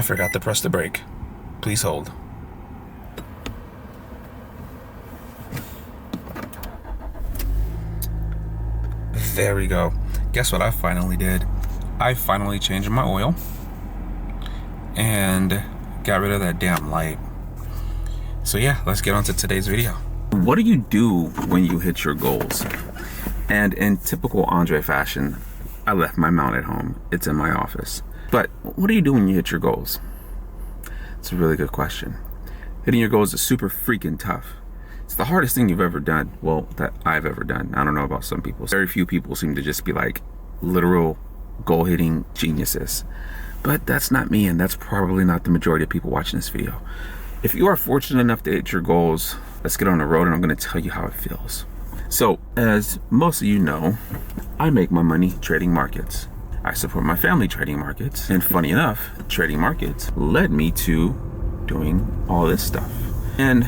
I forgot to press the brake. Please hold. There we go. Guess what I finally did? I finally changed my oil and got rid of that damn light. So yeah, let's get on to today's video. What do you do when you hit your goals? And in typical Andre fashion, I left my mount at home. It's in my office. But what do you do when you hit your goals? It's a really good question. Hitting your goals is super freaking tough. It's the hardest thing you've ever done. Well, that I've ever done. I don't know about some people. Very few people seem to just be like literal goal hitting geniuses. But that's not me, and that's probably not the majority of people watching this video. If you are fortunate enough to hit your goals, let's get on the road and I'm gonna tell you how it feels. So, as most of you know, I make my money trading markets. I support my family trading markets, and funny enough, trading markets led me to doing all this stuff. And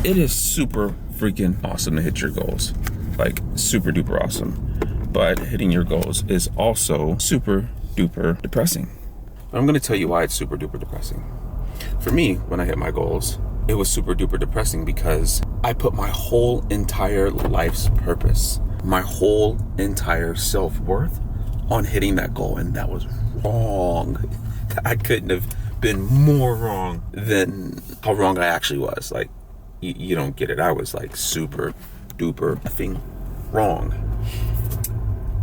it is super freaking awesome to hit your goals. Like, super duper awesome. But hitting your goals is also super duper depressing. I'm gonna tell you why it's super duper depressing. For me, when I hit my goals, it was super duper depressing because I put my whole entire life's purpose, my whole entire self-worth on hitting that goal, and that was wrong. I couldn't have been more wrong than how wrong I actually was. Like, you don't get it. I was like super duper effing wrong.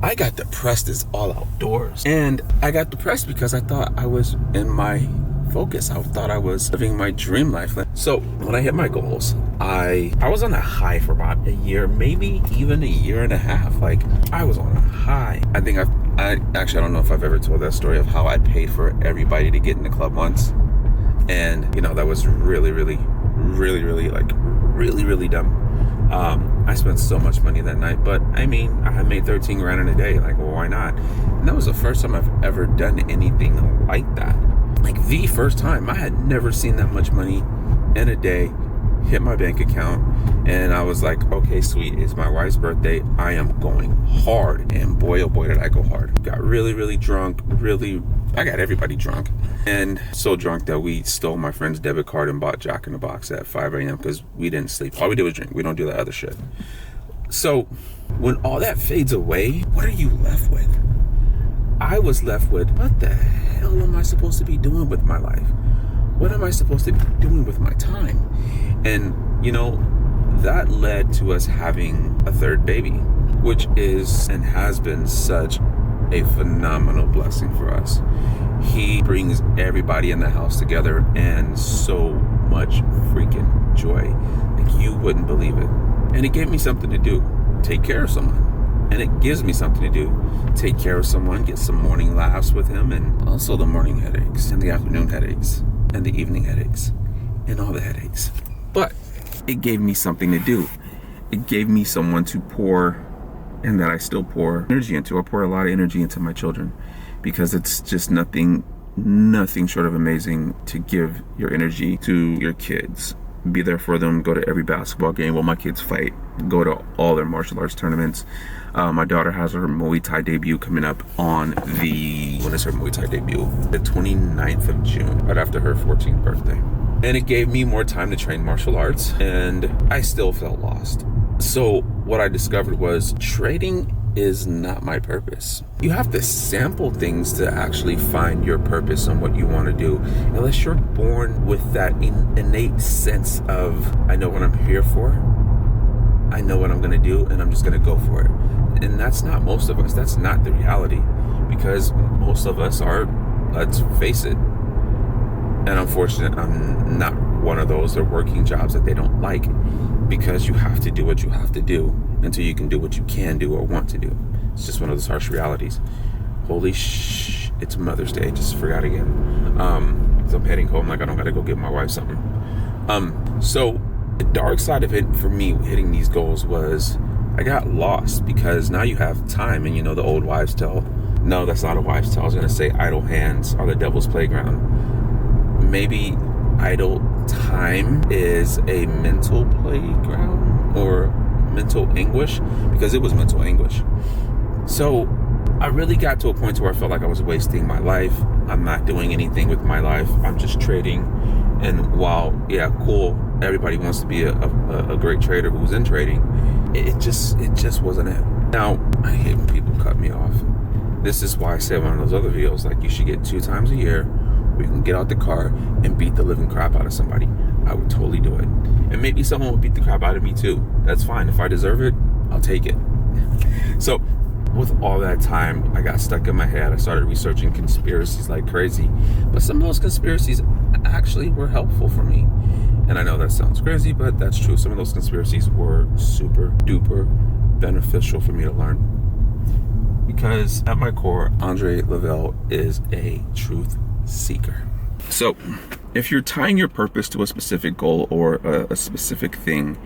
I got depressed as all outdoors, and I got depressed because I thought I was in my focus. I thought I was living my dream life. So when I hit my goals, I was on a high for about a year, maybe even a year and a half. Like, I was on a high. I think I don't know if I've ever told that story of how I paid for everybody to get in the club once. And, you know, that was really dumb. I spent so much money that night, but I mean, I had made 13 grand in a day. Like, well, why not? And that was the first time I've ever done anything like that. Like, the first time. I had never seen that much money in a day hit my bank account, and I was like, okay, sweet, it's my wife's birthday, I am going hard. And boy, oh boy, did I go hard. Got really drunk. I got everybody drunk, and so drunk that we stole my friend's debit card and bought Jack in the Box at 5 a.m. because we didn't sleep. All we did was drink. We don't do that other shit. So when all that fades away, what are you left with? I was left with, what the hell am I supposed to be doing with my life? What am I supposed to be doing with my time? And, you know, that led to us having a third baby, which is and has been such a phenomenal blessing for us. He brings everybody in the house together, and so much freaking joy. Like, you wouldn't believe it. And it gave me something to do, take care of someone. And it gives me something to do, take care of someone, get some morning laughs with him, and also the morning headaches, and the afternoon headaches, and the evening headaches, and all the headaches. But it gave me something to do. It gave me someone to pour, and that I still pour energy into. I pour a lot of energy into my children, because it's just nothing short of amazing to give your energy to your kids. Be there for them, go to every basketball game while my kids fight, go to all their martial arts tournaments. My daughter has her Muay Thai debut coming up on when is her Muay Thai debut? The 29th of June, right after her 14th birthday. And it gave me more time to train martial arts, and I still felt lost. So what I discovered was trading is not my purpose. You have to sample things to actually find your purpose and what you want to do, unless you're born with that innate sense of, I know what I'm here for, I know what I'm going to do, and I'm just going to go for it. And that's not most of us. That's not the reality, because most of us are, let's face it, and unfortunately, I'm not one of those that are working jobs that they don't like, because you have to do what you have to do until you can do what you can do or want to do. It's just one of those harsh realities. Holy it's Mother's Day. Just forgot again. So I'm heading home, like I don't gotta go give my wife something. So the dark side of it for me hitting these goals was I got lost, because now you have time, and you know the old wives' tale. No, that's not a wives' tale. I was gonna say idle hands are the devil's playground. Maybe idle time is a mental playground or mental anguish, because it was mental anguish. So I really got to a point where I felt like I was wasting my life. I'm not doing anything with my life. I'm just trading. And while, yeah, cool, everybody wants to be a great trader who's in trading, it just wasn't it. Now, I hate when people cut me off. This is why I said one of those other videos, like, you should get 2 times a year where you can get out the car and beat the living crap out of somebody. I would totally do it. And maybe someone would beat the crap out of me too. That's fine. If I deserve it, I'll take it. So with all that time, I got stuck in my head. I started researching conspiracies like crazy. But some of those conspiracies actually were helpful for me. And I know that sounds crazy, but that's true. Some of those conspiracies were super duper beneficial for me to learn. Because at my core, Andre Lavelle is a truth seeker. So if you're tying your purpose to a specific goal or a specific thing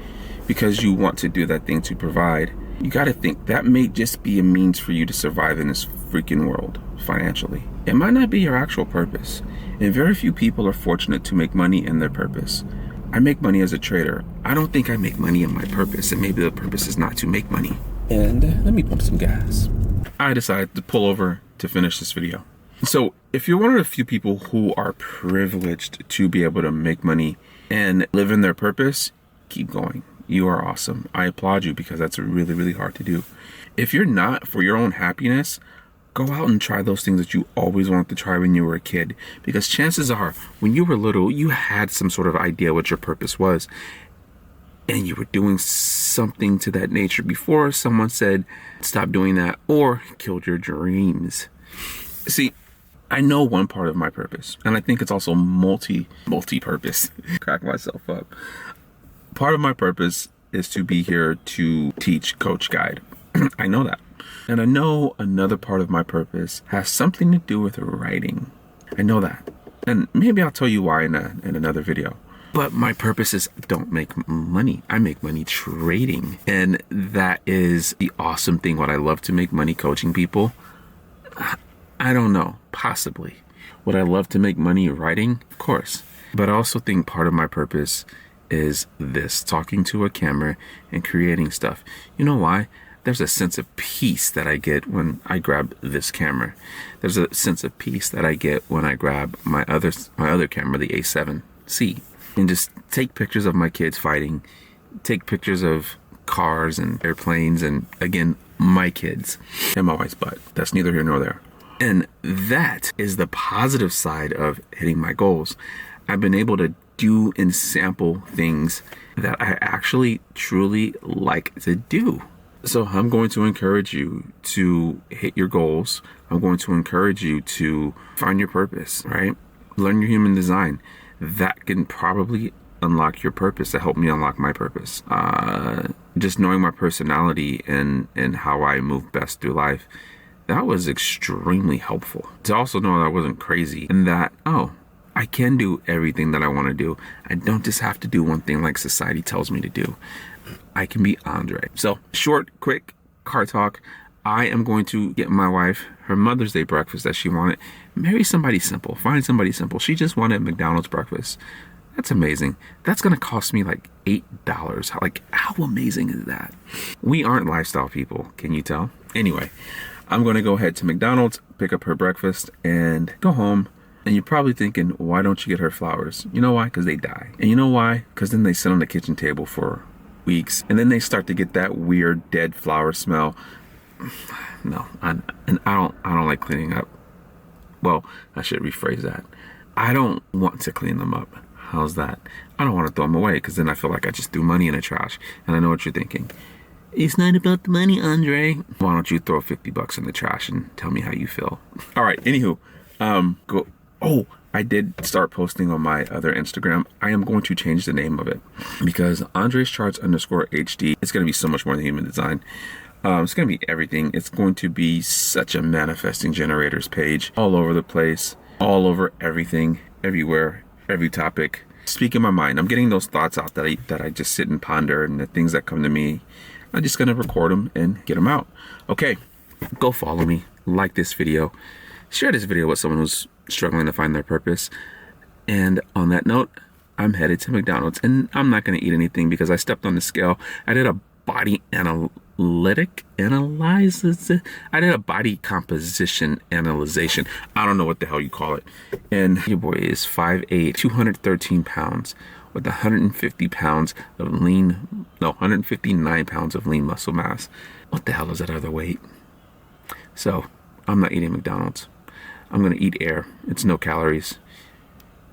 because you want to do that thing to provide, you got to think that may just be a means for you to survive in this freaking world financially. It might not be your actual purpose. And very few people are fortunate to make money in their purpose. I make money as a trader. I don't think I make money in my purpose, and maybe the purpose is not to make money. And let me pump some gas. I decided to pull over to finish this video. So if you're one of the few people who are privileged to be able to make money and live in their purpose, keep going. You are awesome. I applaud you because that's really, really hard to do. If you're not, for your own happiness, go out and try those things that you always wanted to try when you were a kid. Because chances are, when you were little, you had some sort of idea what your purpose was. And you were doing something to that nature before someone said, stop doing that, or killed your dreams. See, I know one part of my purpose, and I think it's also multi-purpose. Crack myself up. Part of my purpose is to be here to teach, coach, guide. I know that. And I know another part of my purpose has something to do with writing. I know that. And maybe I'll tell you why in another video. But my purpose is don't make money. I make money trading. And that is the awesome thing. Would I love to make money coaching people? I don't know. Possibly. Would I love to make money writing? Of course. But I also think part of my purpose is this, talking to a camera and creating stuff. You know why? There's a sense of peace that I get when I grab this camera. There's a sense of peace that I get when I grab my other camera, the A7C, and just take pictures of my kids fighting, take pictures of cars and airplanes, and again, my kids and my wife's butt. That's neither here nor there. And that is the positive side of hitting my goals. I've been able to do and sample things that I actually truly like to do. So I'm going to encourage you to hit your goals. I'm going to encourage you to find your purpose, right? Learn your human design. That can probably unlock your purpose. That helped me unlock my purpose. Just knowing my personality and how I move best through life, that was extremely helpful. To also know that I wasn't crazy and that, I can do everything that I want to do. I don't just have to do one thing like society tells me to do. I can be Andre. So short, quick car talk. I am going to get my wife her Mother's Day breakfast that she wanted. Marry somebody simple. Find somebody simple. She just wanted McDonald's breakfast. That's amazing. That's going to cost me like $8. Like, how amazing is that? We aren't lifestyle people. Can you tell? Anyway, I'm going to go ahead to McDonald's, pick up her breakfast, and go home. And you're probably thinking, why don't you get her flowers? You know why? Because they die. And you know why? Because then they sit on the kitchen table for weeks. And then they start to get that weird dead flower smell. No, I don't like cleaning up. Well, I should rephrase that. I don't want to clean them up. How's that? I don't want to throw them away because then I feel like I just threw money in the trash. And I know what you're thinking. It's not about the money, Andre. Why don't you throw $50 in the trash and tell me how you feel? All right. Anywho, go. Oh, I did start posting on my other Instagram. I am going to change the name of it because Andres Charts _HD. It's going to be so much more than human design. It's going to be everything. It's going to be such a manifesting generators page all over the place, all over everything, everywhere, every topic. Speaking my mind. I'm getting those thoughts out that I just sit and ponder, and the things that come to me, I'm just going to record them and get them out. Okay, go follow me. Like this video. Share this video with someone who's struggling to find their purpose. And on that note, I'm headed to McDonald's, and I'm not going to eat anything because I stepped on the scale. I did a body analytic analysis. I did a body composition analyzation. I don't know what the hell you call it. And your boy is 5'8", 213 pounds with 150 pounds of lean, no, 159 pounds of lean muscle mass. What the hell is that other weight? So I'm not eating McDonald's. I'm going to eat air. It's no calories.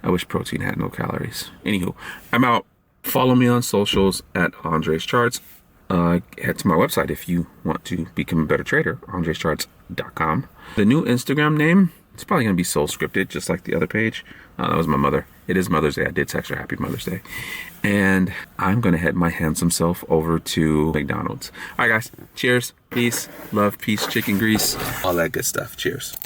I wish protein had no calories. Anywho, I'm out. Follow me on socials at Andres Charts. Head to my website if you want to become a better trader, andrescharts.com. The new Instagram name, it's probably going to be Soul Scripted, just like the other page. That was my mother. It is Mother's Day. I did text her Happy Mother's Day. And I'm going to head my handsome self over to McDonald's. All right, guys. Cheers. Peace. Love. Peace. Chicken grease. All that good stuff. Cheers.